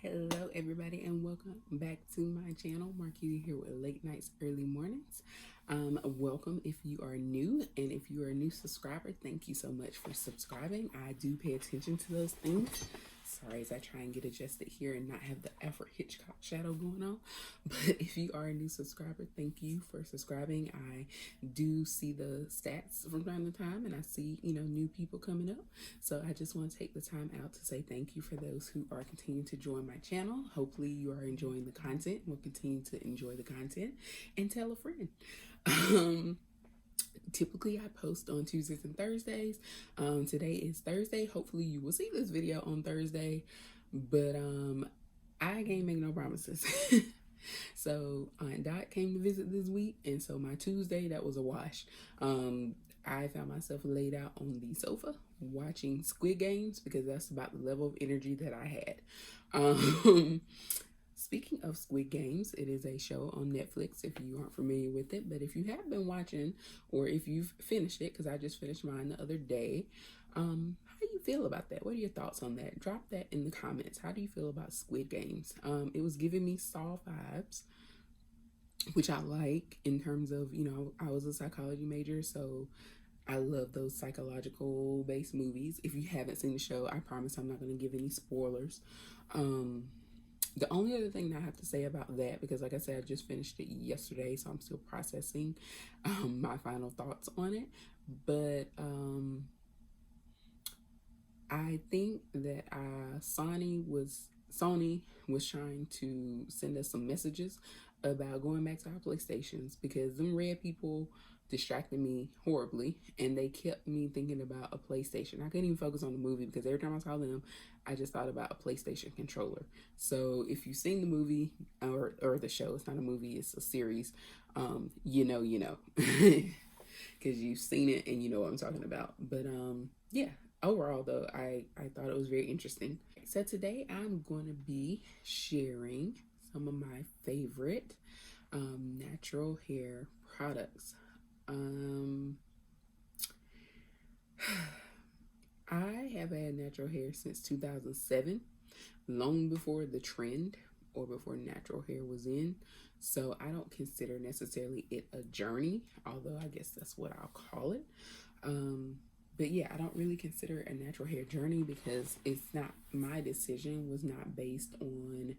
Hello everybody and welcome back to my channel. Marquita here with Late Nights Early Mornings. Welcome if you are new, and if you are a new subscriber, thank you so much for subscribing. I do pay attention to those things. Sorry as I try and get adjusted here and not have the Alfred Hitchcock shadow going on. But if you are a new subscriber, thank you for subscribing. I do see the stats from time to time, and I see, new people coming up. So I just want to take the time out to say thank you for those who are continuing to join my channel. Hopefully you are enjoying the content. We'll continue to enjoy the content and tell a friend. Typically I post on Tuesdays and Thursdays. Today is Thursday. Hopefully you will see this video on Thursday, but I can't make no promises. So Aunt Dot came to visit this week, and so my Tuesday, that was a wash. I found myself laid out on the sofa watching Squid Games because that's about the level of energy that I had. Speaking of Squid Games, it is a show on Netflix if you aren't familiar with it. But if you have been watching, or if you've finished it, because I just finished mine the other day, how do you feel about that? What are your thoughts on that? Drop that in the comments. How do you feel about Squid Games? It was giving me Saw vibes, which I like in terms of, I was a psychology major, so I love those psychological based movies. If you haven't seen the show, I promise I'm not going to give any spoilers. The only other thing that I have to say about that, because like I said, I just finished it yesterday, so I'm still processing my final thoughts on it. But I think that Sony was trying to send us some messages about going back to our PlayStations, because them red people distracted me horribly, and they kept me thinking about a PlayStation. I couldn't even focus on the movie because every time I saw them, I just thought about a PlayStation controller. So if you've seen the movie or the show, it's not a movie, it's a series, you know, because you've seen it and you know what I'm talking about. But yeah, overall though, I thought it was very interesting. So today I'm going to be sharing some of my favorite natural hair products. I have had natural hair since 2007, long before the trend or before natural hair was in. So I don't consider necessarily it a journey, although I guess that's what I'll call it. But yeah, I don't really consider it a natural hair journey because it's not, my decision was not based on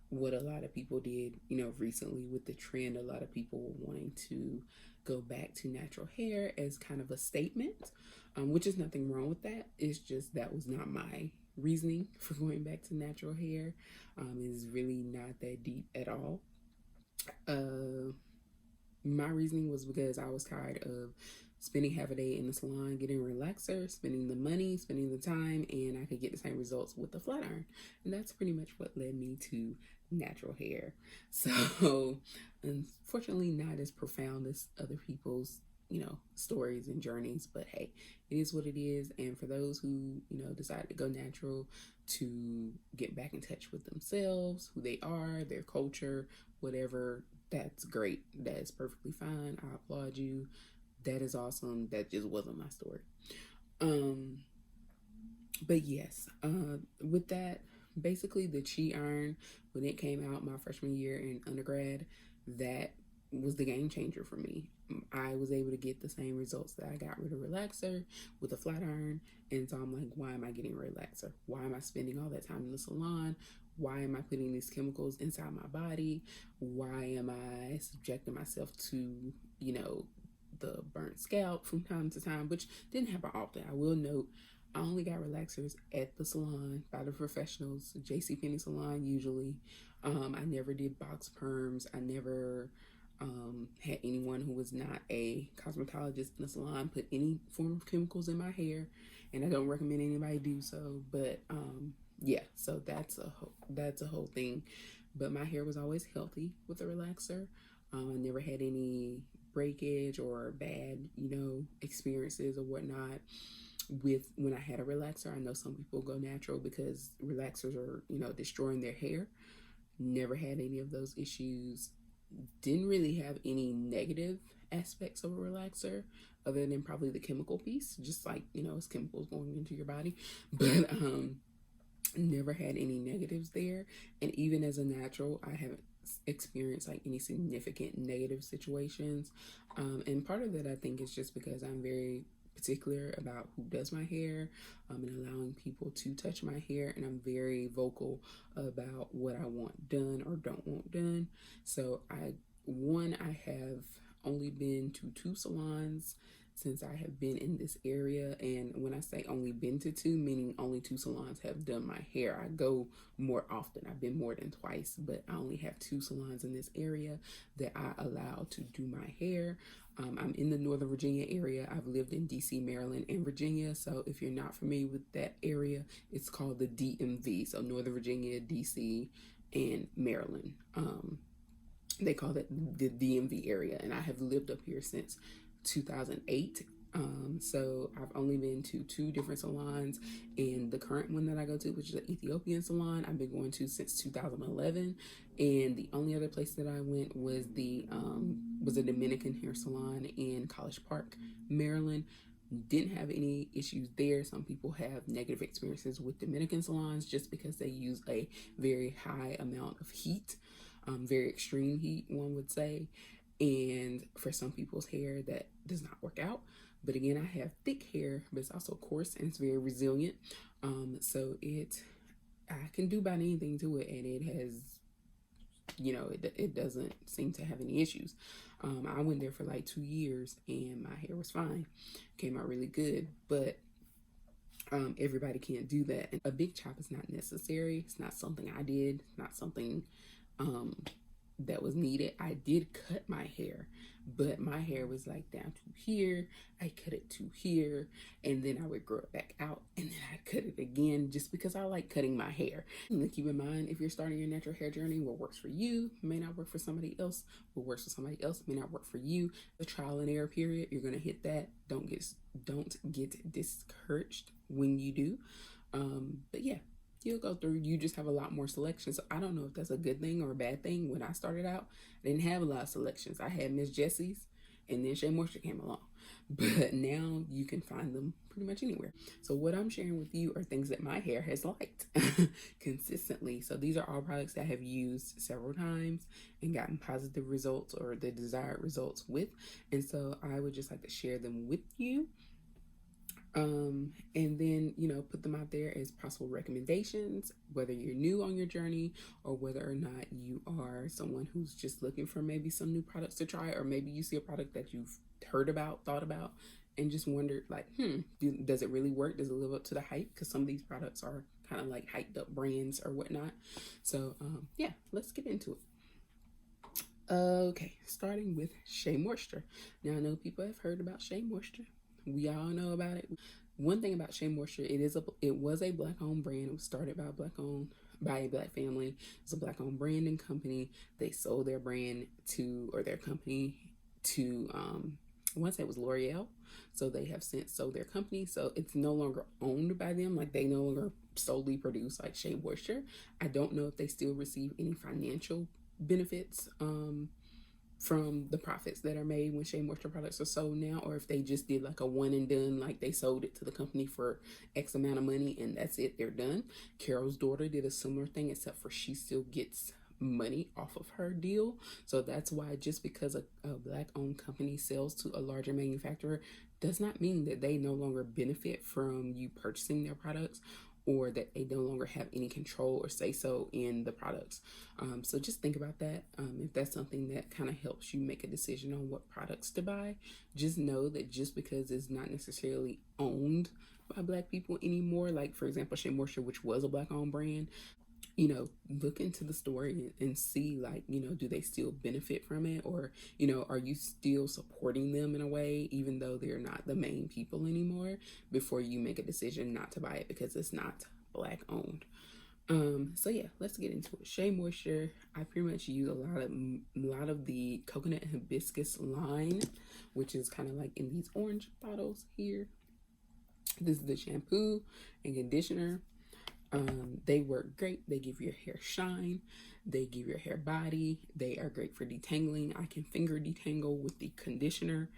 what a lot of people did, recently with the trend. A lot of people wanting to go back to natural hair as kind of a statement, which is nothing wrong with that. It's just that was not my reasoning for going back to natural hair. It's really not that deep at all. My reasoning was because I was tired of spending half a day in the salon getting a relaxer, spending the money, spending the time, and I could get the same results with the flat iron. And that's pretty much what led me to natural hair. So unfortunately not as profound as other people's, stories and journeys, but hey, it is what it is. And for those who, decide to go natural to get back in touch with themselves, who they are, their culture, whatever, that's great. That's perfectly fine. I applaud you. That is awesome. That just wasn't my story. But yes, with that, basically the Chi iron, when it came out my freshman year in undergrad, that was the game changer for me. I was able to get the same results that I got with a relaxer with a flat iron. And so I'm like, why am I getting a relaxer? Why am I spending all that time in the salon? Why am I putting these chemicals inside my body? Why am I subjecting myself to, the burnt scalp from time to time, which didn't happen often. I will note, I only got relaxers at the salon by the professionals, JCPenney salon usually. I never did box perms. I never had anyone who was not a cosmetologist in the salon put any form of chemicals in my hair, and I don't recommend anybody do so. But yeah, so that's a whole thing. But my hair was always healthy with a relaxer. I never had any breakage or bad, experiences or whatnot with when I had a relaxer. I know some people go natural because relaxers are, destroying their hair. Never had any of those issues. Didn't really have any negative aspects of a relaxer other than probably the chemical piece, just like, it's chemicals going into your body. But Never had any negatives there. And even as a natural, I haven't experienced like any significant negative situations. And part of that, I think, is just because I'm very particular about who does my hair, and allowing people to touch my hair, and I'm very vocal about what I want done or don't want done. So I have only been to two salons since I have been in this area. And when I say only been to two, meaning only two salons have done my hair. I go more often. I've been more than twice, but I only have two salons in this area that I allow to do my hair. I'm in the Northern Virginia area. I've lived in DC, Maryland, and Virginia. So if you're not familiar with that area, it's called the DMV. So Northern Virginia, DC, and Maryland. They call it the DMV area, and I have lived up here since 2008. So I've only been to two different salons, and the current one that I go to, which is an Ethiopian salon, I've been going to since 2011. And the only other place that I went was a Dominican hair salon in College Park, Maryland. Didn't have any issues there. Some people have negative experiences with Dominican salons just because they use a very high amount of heat, very extreme heat, one would say. And for some people's hair, that does not work out. But again, I have thick hair, but it's also coarse and it's very resilient. So I can do about anything to it, and it has, it doesn't seem to have any issues. I went there for like 2 years, and my hair was fine, came out really good. But everybody can't do that. And a big chop is not necessary. It's not something I did. It's not something that was needed. I did cut my hair, but my hair was like down to here. I cut it to here, and then I would grow it back out, and then I'd cut it again just because I like cutting my hair. And keep in mind, if you're starting your natural hair journey, what works for you may not work for somebody else. What works for somebody else may not work for you. The trial and error period, you're gonna hit that. Don't get discouraged when you do. But yeah, you'll go through. You just have a lot more selections. So I don't know if that's a good thing or a bad thing. When I started out, I didn't have a lot of selections. I had Miss Jessie's, and then Shea Moisture came along. But now you can find them pretty much anywhere. So what I'm sharing with you are things that my hair has liked consistently. So these are all products that I have used several times and gotten positive results or the desired results with. And so I would just like to share them with you. And then, put them out there as possible recommendations, whether you're new on your journey or whether or not you are someone who's just looking for maybe some new products to try, or maybe you see a product that you've heard about, thought about, and just wondered like, does it really work? Does it live up to the hype? Because some of these products are kind of like hyped up brands or whatnot. So, yeah, let's get into it. Okay, starting with Shea Moisture. Now, I know people have heard about Shea Moisture. We all know about it. One thing about Shea Moisture, it was a Black-owned brand. It was started by a Black family. It's a Black-owned brand and company. They sold their brand their company to, I want to say it was L'Oreal. So they have since sold their company. So it's no longer owned by them. Like, they no longer solely produce like Shea Moisture. I don't know if they still receive any financial benefits from the profits that are made when Shea Moisture products are sold now, or if they just did like a one and done, like they sold it to the company for X amount of money and that's it, they're done. Carol's daughter did a similar thing, except for she still gets money off of her deal. So that's why just because a Black-owned company sells to a larger manufacturer does not mean that they no longer benefit from you purchasing their products, or that they no longer have any control or say so in the products. So just think about that. If that's something that kind of helps you make a decision on what products to buy, just know that just because it's not necessarily owned by Black people anymore, like for example, Shea Moisture, which was a Black-owned brand, look into the story and see, like, do they still benefit from it? Or, are you still supporting them in a way, even though they're not the main people anymore, before you make a decision not to buy it because it's not Black owned. So yeah, let's get into it. Shea Moisture, I pretty much use a lot of the coconut and hibiscus line, which is kind of like in these orange bottles here. This is the shampoo and conditioner. They work great. They give your hair shine. They give your hair body. They are great for detangling. I can finger detangle with the conditioner.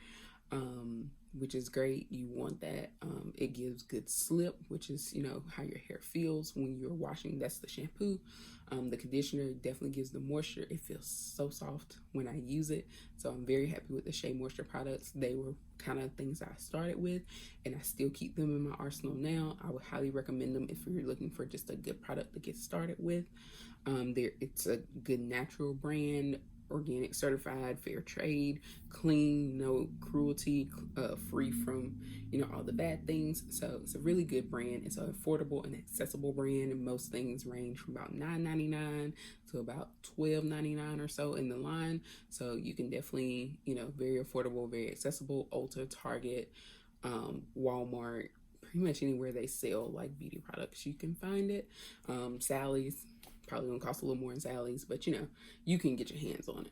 which is great. You want that. It gives good slip, which is, you know, how your hair feels when you're washing. That's the shampoo. The conditioner definitely gives the moisture. It feels so soft when I use it. So I'm very happy with the Shea Moisture products. They were kind of things I started with, and I still keep them in my arsenal now. I would highly recommend them if you're looking for just a good product to get started with. It's a good natural brand, organic certified, fair trade, clean, no cruelty, free from, you know, all the bad things. So it's a really good brand. It's an affordable and accessible brand, and most things range from about $9.99 to about $12.99 or so in the line. So you can definitely, you know, very affordable, very accessible. Ulta, Target, Walmart, pretty much anywhere they sell like beauty products, you can find it. Sally's probably gonna cost a little more in Sally's, but you know, you can get your hands on it.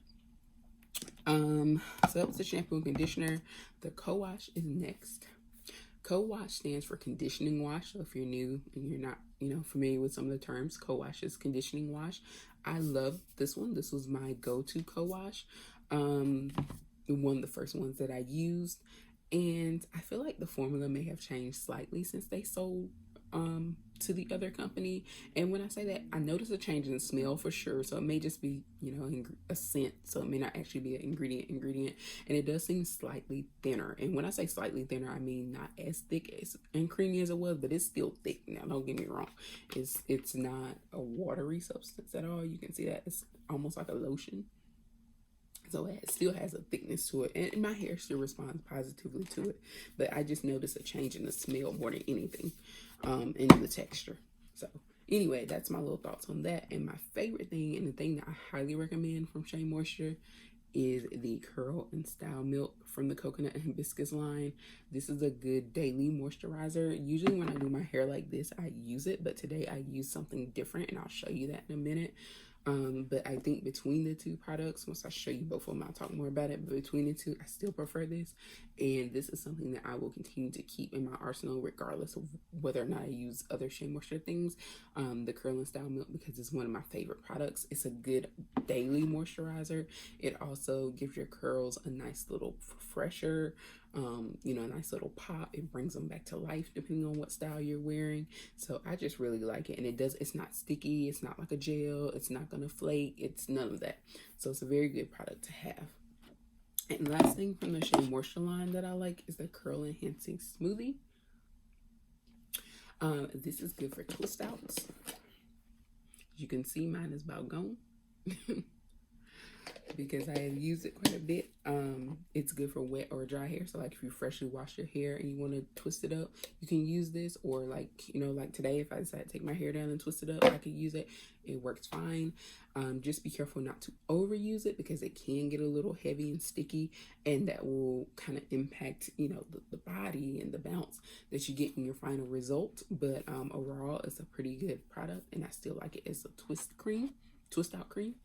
So that was the shampoo and conditioner. The co-wash is next. Co-wash stands for conditioning wash. So if you're new and you're not, you know, familiar with some of the terms, co-wash is conditioning wash. I love this one. This was my go-to co-wash. One of the first ones that I used. And I feel like the formula may have changed slightly since they sold to the other company. And when I say that, I noticed a change in the smell for sure. So it may just be, you know, a scent. So it may not actually be an ingredient. And it does seem slightly thinner. And when I say slightly thinner, I mean not as thick as and creamy as it was, but it's still thick. Now, don't get me wrong. It's not a watery substance at all. You can see that it's almost like a lotion. So it still has a thickness to it, and my hair still responds positively to it. But I just noticed a change in the smell more than anything, and in the texture. So anyway, that's my little thoughts on that. And my favorite thing, and the thing that I highly recommend from Shea Moisture, is the Curl and Style Milk from the coconut and hibiscus line. This is a good daily moisturizer. Usually when I do my hair like this, I use it, but today I use something different, and I'll show you that in a minute. But I think between the two products, once I show you both of them, I'll talk more about it. But between the two, I still prefer this. And this is something that I will continue to keep in my arsenal, regardless of whether or not I use other Shea Moisture things. The Curl and Style Milk, because it's one of my favorite products. It's a good daily moisturizer. It also gives your curls a nice little refresher. You know, a nice little pop. It brings them back to life depending on what style you're wearing. So I just really like it. And it's not sticky. It's not like a gel. It's not going to flake. It's none of that. So it's a very good product to have. And last thing from the Shea Moisture line that I like is the Curl Enhancing Smoothie. This is good for twist outs. As you can see, mine is about gone. Because I have used it quite a bit. It's good for wet or dry hair. So like if you freshly wash your hair and you want to twist it up, you can use this. Or like, you know, like today, if I decide to take my hair down and twist it up, I could use it. It works fine. Just be careful not to overuse it, because it can get a little heavy and sticky, and that will kind of impact, you know, the body and the bounce that you get in your final result. But overall, it's a pretty good product, and I still like it as a twist out cream.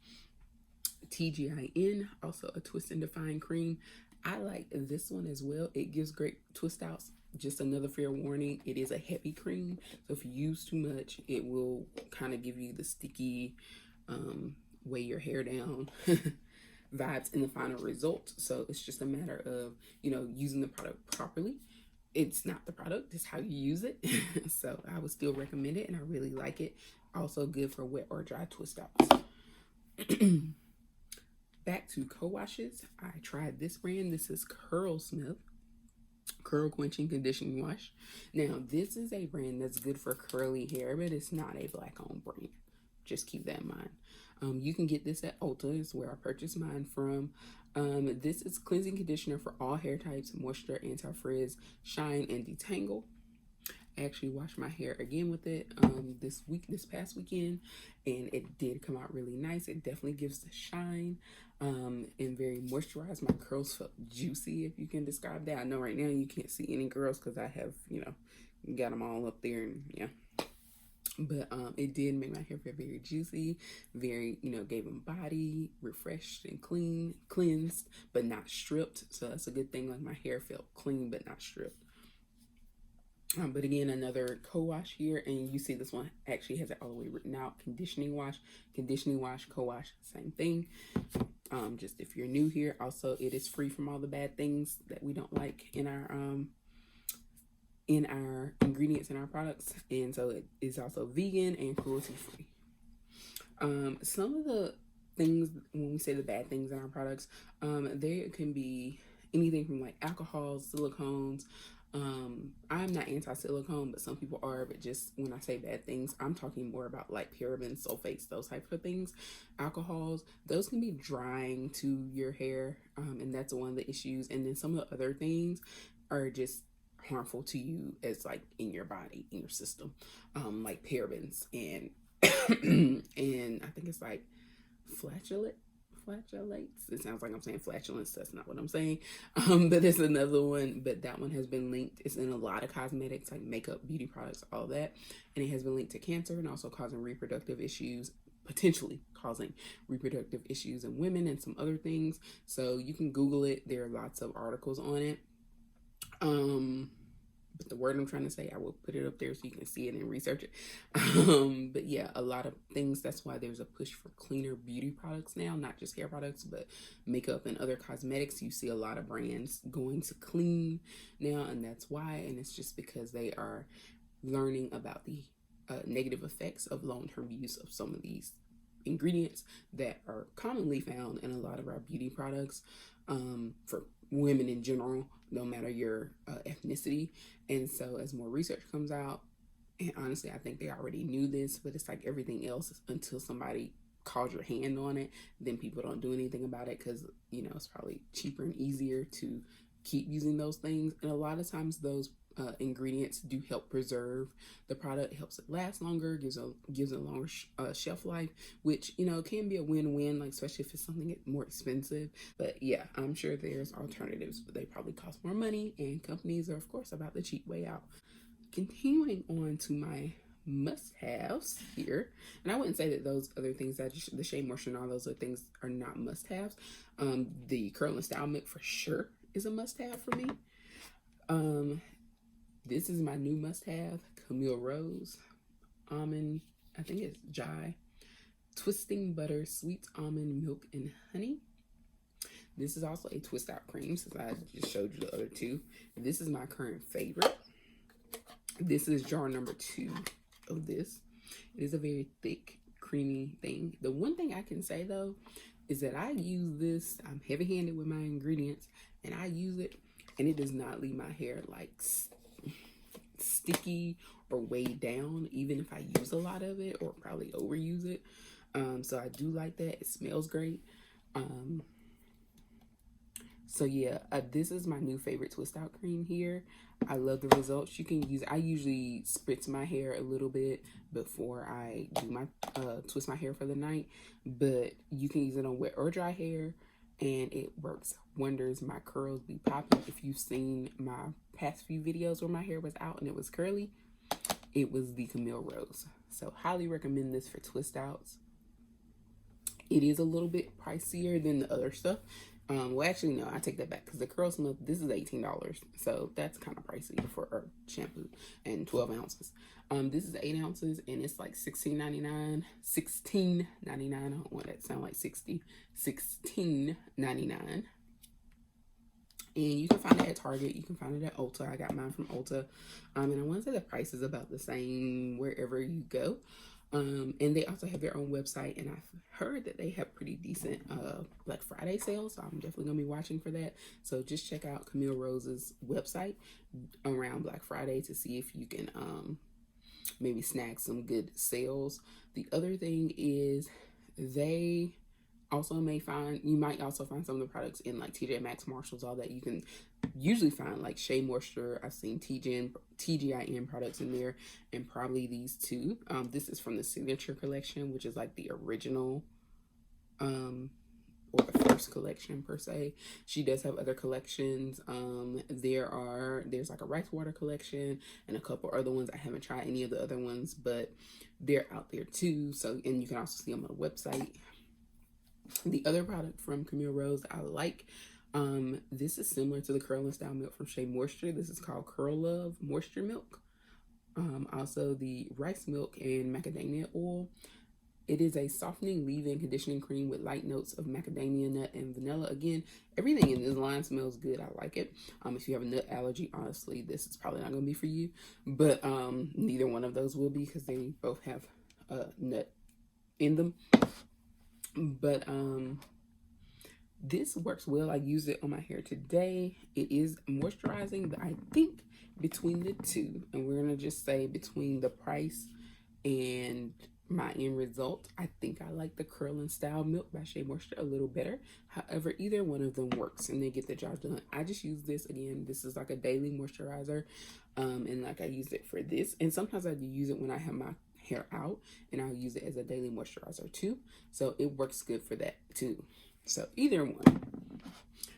TGIN, also a twist and define cream. I like this one as well. It gives great twist outs. Just another fair warning, it is a heavy cream. So if you use too much, it will kind of give you the sticky, weigh your hair down vibes in the final result. So it's just a matter of, you know, using the product properly. It's not the product, it's how you use it. So I would still recommend it, and I really like it. Also good for wet or dry twist outs. Back to co-washes, I tried this brand. This is Curlsmith Curl Quenching Conditioning Wash. Now, this is a brand that's good for curly hair, but it's not a black-owned brand. Just keep that in mind. You can get this at Ulta, is where I purchased mine from. This is cleansing conditioner for all hair types, moisture, anti-frizz, shine, and detangle. I actually washed my hair again with it this past weekend, and it did come out really nice. It definitely gives the shine, and very moisturized. My curls felt juicy, if you can describe that. I know right now you can't see any curls because I have, you know, got them all up there, and yeah. But it did make my hair feel very juicy, very, you know, gave them body, refreshed and cleansed, but not stripped. So that's a good thing. Like, my hair felt clean but not stripped. But again, another co-wash here, and you see this one actually has it all the way written out. Conditioning wash, co-wash, same thing. Just if you're new here, also it is free from all the bad things that we don't like in our ingredients in our products, and so it is also vegan and cruelty free. Some of the things, when we say the bad things in our products, there can be anything from like alcohols, silicones. I'm not anti-silicone, but some people are. But just when I say bad things, I'm talking more about like parabens, sulfates, those types of things. Alcohols, those can be drying to your hair, and that's one of the issues. And then some of the other things are just harmful to you as like in your body, in your system, like parabens and and I think it's like flatulates. It sounds like I'm saying flatulence. That's not what I'm saying. But it's another one. But that one has been linked. It's in a lot of cosmetics, like makeup, beauty products, all that. And it has been linked to cancer and also causing reproductive issues, potentially causing reproductive issues in women and some other things. So you can Google it. There are lots of articles on it. But the word I'm trying to say, I will put it up there so you can see it and research it. But yeah, a lot of things. That's why there's a push for cleaner beauty products now, not just hair products, but makeup and other cosmetics. You see a lot of brands going to clean now, and that's why. And it's just because they are learning about the negative effects of long-term use of some of these ingredients that are commonly found in a lot of our beauty products, for women in general, no matter your ethnicity. And so as more research comes out, and honestly, I think they already knew this, but it's like everything else, until somebody calls your hand on it, then people don't do anything about it, because it's probably cheaper and easier to keep using those things. And a lot of times those ingredients do help preserve the product. It helps it last longer, gives a longer shelf life, which can be a win-win, like especially if it's something more expensive. But yeah, I'm sure there's alternatives, but they probably cost more money, and companies are of course about the cheap way out. Continuing on to my must-haves here, and I wouldn't say that those other things, that the Shea Moisture and all those other things, are not must-haves. The Curl and Style Milk for sure is a must-have for me. This is my new must-have: Camille Rose almond, I think it's Jai twisting butter, sweet almond milk and honey. This is also a twist out cream, since I just showed you the other two. This is my current favorite. This is jar number 2 of this. It is a very thick, creamy thing. The one thing I can say though is that I use this, I'm heavy-handed with my ingredients, and I use it, and it does not leave my hair like sticky or weighed down, even if I use a lot of it or probably overuse it. So I do like that. It smells great. So yeah, this is my new favorite twist out cream here. I love the results. You can use, I usually spritz my hair a little bit before I do my twist my hair for the night, but you can use it on wet or dry hair, and it works wonders. My curls be popping. If you've seen my past few videos where my hair was out and it was curly, it was the Camille Rose. So highly recommend this for twist outs. It is a little bit pricier than the other stuff. Well, actually, no, I take that back, because the Curl Smooth, this is $18. So that's kind of pricey for a shampoo, and 12 ounces. This is 8 ounces, and it's like $16.99. $16.99. I don't want that to sound like 60. $16.99. And you can find it at Target. You can find it at Ulta. I got mine from Ulta. And I want to say the price is about the same wherever you go. And they also have their own website, and I've heard that they have pretty decent Black Friday sales, so I'm definitely gonna be watching for that. So just check out Camille Rose's website around Black Friday to see if you can maybe snag some good sales. The other thing is, they also you might also find some of the products in like TJ Maxx, Marshalls, all that. You can usually find like Shea Moisture. I've seen TGIN products in there, and probably these two. This is from the Signature collection, which is like the original, or the first collection per se. She does have other collections. There's like a rice water collection and a couple other ones. I haven't tried any of the other ones, but they're out there too. So, and you can also see them on the website. The other product from Camille Rose I like, this is similar to the Curl and Style Milk from Shea Moisture. This is called Curl Love Moisture Milk. Also the rice milk and macadamia oil. It is a softening leave-in conditioning cream with light notes of macadamia nut and vanilla. Again, everything in this line smells good. I like it. If you have a nut allergy, honestly, this is probably not going to be for you. But neither one of those will be, because they both have nut in them. But this works well. I use it on my hair today. It is moisturizing, but I think between the two, and we're gonna just say between the price and my end result, I think I like the Curl and Style Milk by Shea Moisture a little better. However, either one of them works and they get the job done. I just use this, again, this is like a daily moisturizer, and like I use it for this, and sometimes I do use it when I have my hair out, and I'll use it as a daily moisturizer too, so it works good for that too. So either one.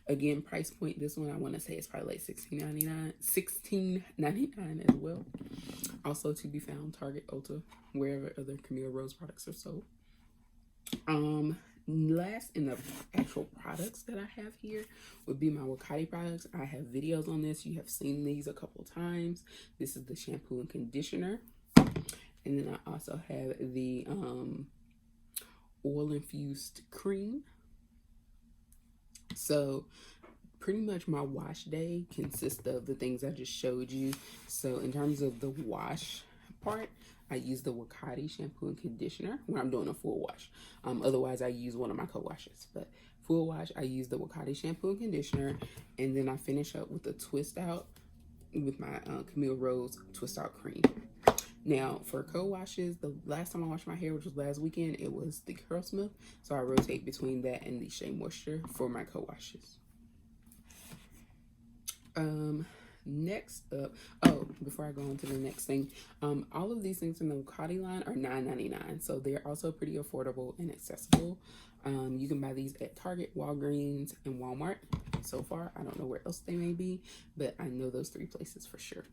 Again, price point, this one I want to say it's probably like $16.99 as well. Also to be found Target, Ulta, wherever other Camille Rose products are sold. Last in the actual products that I have here would be my Wakati products. I have videos on this. You have seen these a couple times. This is the shampoo and conditioner. And then I also have the oil infused cream. So pretty much my wash day consists of the things I just showed you. So in terms of the wash part, I use the Wakati shampoo and conditioner when I'm doing a full wash. Otherwise, I use one of my co-washes. But full wash, I use the Wakati shampoo and conditioner. And then I finish up with the twist out with my Camille Rose twist out cream. Now, for co-washes, the last time I washed my hair, which was last weekend, it was the Curlsmith. So I rotate between that and the Shea Moisture for my co-washes. Next up, before I go on to the next thing, all of these things in the Wakati line are $9.99. So they're also pretty affordable and accessible. You can buy these at Target, Walgreens, and Walmart. So far, I don't know where else they may be, but I know those three places for sure.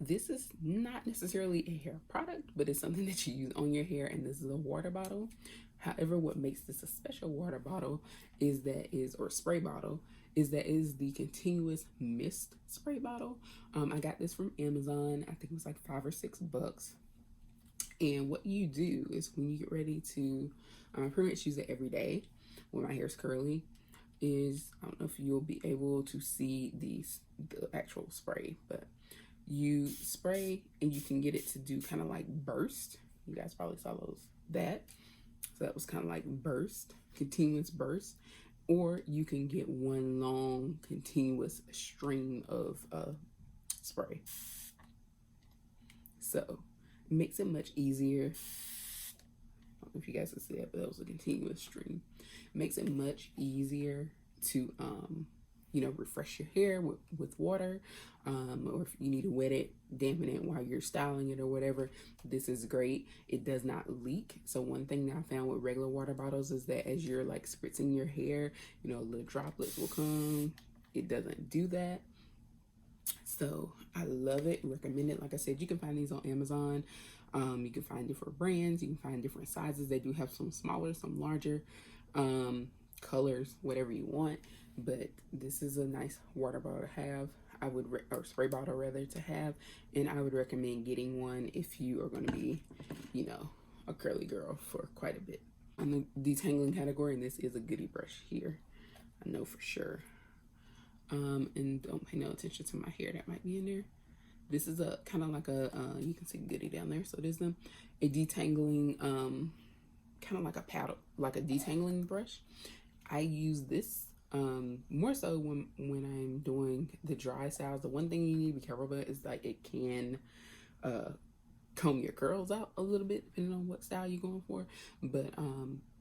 This is not necessarily a hair product, but it's something that you use on your hair, and this is a water bottle. However, what makes this a special water bottle or spray bottle is the continuous mist spray bottle. I got this from Amazon. I think it was like $5 or $6. And what you do is when you get ready to, I pretty much use it every day when my hair's curly. I don't know if you'll be able to see the actual spray, but you spray and you can get it to do kind of like burst. You guys probably saw that. So that was kind of like burst, continuous burst. Or you can get one long continuous stream of spray. So it makes it much easier. I don't know if you guys can see that, but that was a continuous stream. It makes it much easier to refresh your hair with water, or if you need to wet it, dampen it while you're styling it or whatever. This is great. It does not leak. So one thing that I found with regular water bottles is that as you're like spritzing your hair, little droplets will come. It doesn't do that. So I love it, recommend it. Like I said, you can find these on Amazon. You can find different brands, you can find different sizes. They do have some smaller, some larger, colors, whatever you want. But this is a nice water bottle to have. Or spray bottle rather, to have, and I would recommend getting one if you are going to be, a curly girl for quite a bit. On the detangling category, and this is a goodie brush here, I know for sure. And don't pay no attention to my hair that might be in there. This is a kind of like you can see goodie down there. So it is a detangling, kind of like a paddle, like a detangling brush. I use this more so when I'm doing the dry styles. The one thing you need to be careful about is like it can comb your curls out a little bit depending on what style you're going for. But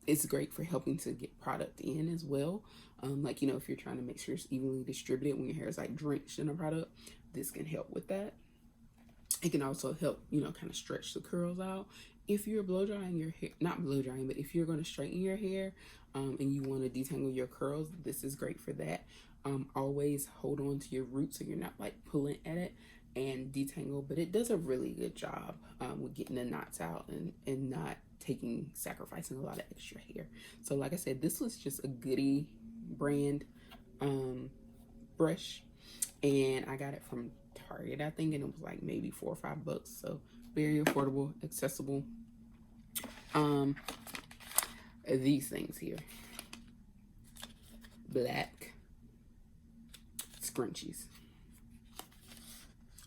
it's great for helping to get product in as well. If you're trying to make sure it's evenly distributed when your hair is like drenched in a product, this can help with that. It can also help, kind of stretch the curls out. If you're blow drying your hair, not blow drying, but if you're going to straighten your hair and you want to detangle your curls, this is great for that. Always hold on to your roots so you're not like pulling at it and detangle, but it does a really good job with getting the knots out and not sacrificing a lot of extra hair. So like I said, this was just a goodie brand brush, and I got it from Target, I think, and it was like maybe $4 or $5. So very affordable, accessible. Um, these things here, black scrunchies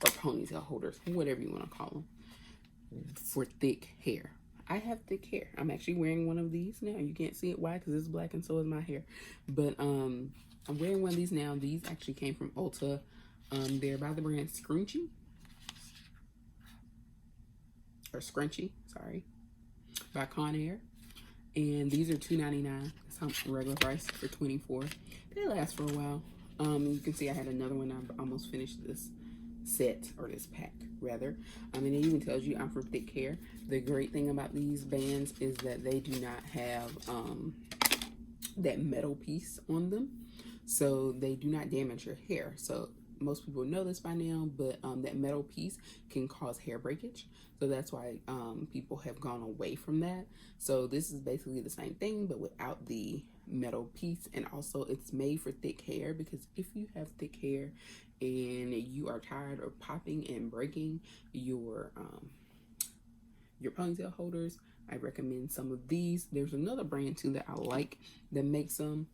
or ponytail holders, whatever you want to call them, for thick hair. I have thick hair. I'm actually wearing one of these now. You can't see it. Why? Because it's black and so is my hair. But I'm wearing one of these now. These actually came from Ulta. They're by the brand Scrunchy. Or Scrunchy, sorry. By Conair. And these are $2.99. It's regular price for $24. They last for a while. You can see I had another one. I've almost finished this set, or this pack rather. And it even tells you I'm for thick hair. The great thing about these bands is that they do not have that metal piece on them, so they do not damage your hair. So most people know this by now, but that metal piece can cause hair breakage. So that's why people have gone away from that. So this is basically the same thing, but without the metal piece. And also it's made for thick hair, because if you have thick hair and you are tired of popping and breaking your ponytail holders, I recommend some of these. There's another brand too that I like that makes them.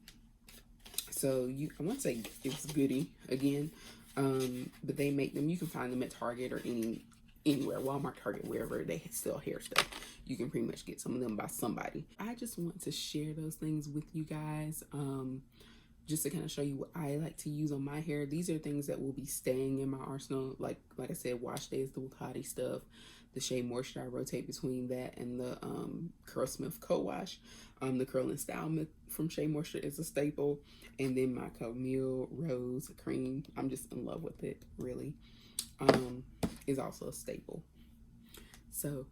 So I want to say it's Goody again, but they make them. You can find them at Target or anywhere, Walmart, Target, wherever they sell hair stuff. You can pretty much get some of them by somebody. I just want to share those things with you guys, just to kind of show you what I like to use on my hair. These are things that will be staying in my arsenal. Like I said, Wash Days, the Wakati stuff, the Shea Moisture. I rotate between that and the Curlsmith Co-Wash. The Curl and Style from Shea Moisture is a staple. And then my Camille Rose Cream, I'm just in love with it, really, is also a staple. So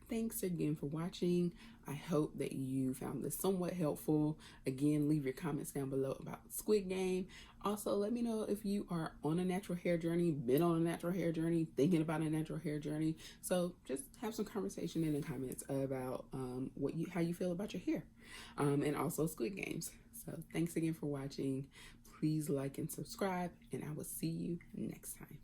thanks again for watching. I hope that you found this somewhat helpful. Again, leave your comments down below about Squid Game. Also, let me know if you are on a natural hair journey, been on a natural hair journey, thinking about a natural hair journey. So just have some conversation in the comments about how you feel about your hair, and also Squid Games. So thanks again for watching. Please like and subscribe, and I will see you next time.